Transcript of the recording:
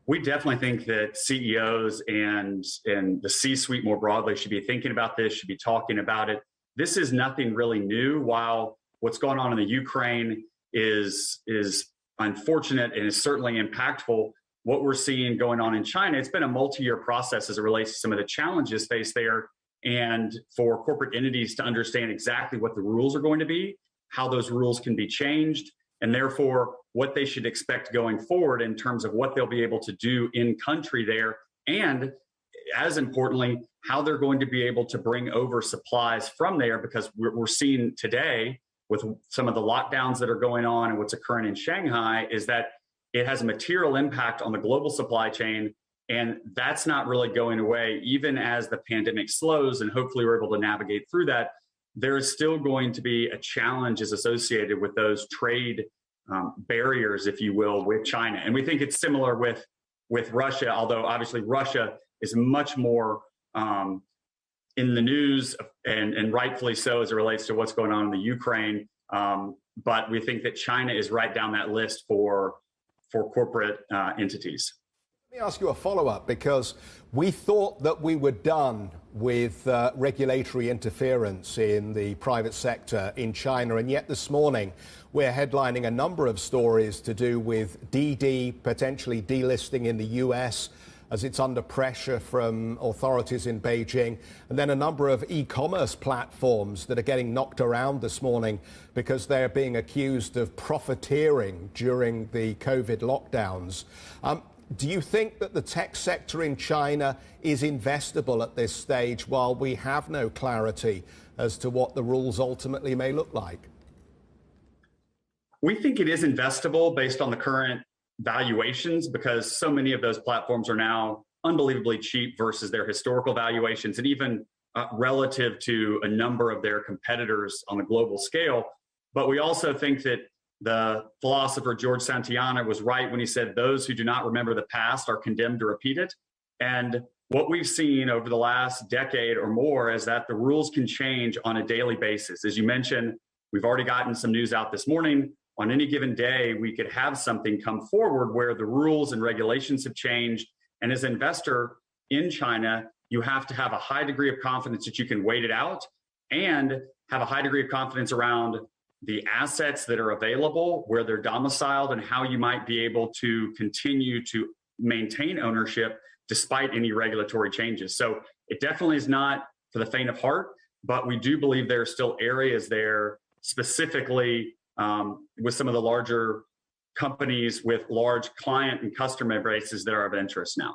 We definitely think that CEOs and the C-suite more broadly should be thinking about this, should be talking about it. This is nothing really new. While what's going on in the Ukraine is unfortunate and is certainly impactful, what we're seeing going on in China, it's been a multi-year process as it relates to some of the challenges faced there, and for corporate entities to understand exactly what the rules are going to be, how those rules can be changed, and therefore what they should expect going forward in terms of what they'll be able to do in country there, and as importantly, how they're going to be able to bring over supplies from there, because we're seeing today with some of the lockdowns that are going on and what's occurring in Shanghai is that it has a material impact on the global supply chain, and that's not really going away. Even as the pandemic slows and hopefully we're able to navigate through that, there is still going to be a challenge associated with those trade barriers, if you will, with China. And we think it's similar with Russia, although obviously Russia is much more in the news, and rightfully so as it relates to what's going on in the Ukraine. But we think that China is right down that list for corporate entities. Let me ask you a follow-up, because we thought that we were done with regulatory interference in the private sector in China, and yet this morning we're headlining a number of stories to do with DD potentially delisting in the US as it's under pressure from authorities in Beijing, and then a number of e-commerce platforms that are getting knocked around this morning because they're being accused of profiteering during the COVID lockdowns. Do you think that the tech sector in China is investable at this stage while we have no clarity as to what the rules ultimately may look like? We think it is investable based on the current valuations, because so many of those platforms are now unbelievably cheap versus their historical valuations, and even relative to a number of their competitors on the global scale. But we also think that the philosopher George Santayana was right when he said those who do not remember the past are condemned to repeat it. And what we've seen over the last decade or more is that the rules can change on a daily basis. As you mentioned, we've already gotten some news out this morning. On any given day, we could have something come forward where the rules and regulations have changed. And as an investor in China, you have to have a high degree of confidence that you can wait it out, and have a high degree of confidence around the assets that are available, where they're domiciled, and how you might be able to continue to maintain ownership despite any regulatory changes. So it definitely is not for the faint of heart, but we do believe there are still areas there, specifically with some of the larger companies with large client and customer bases that are of interest now.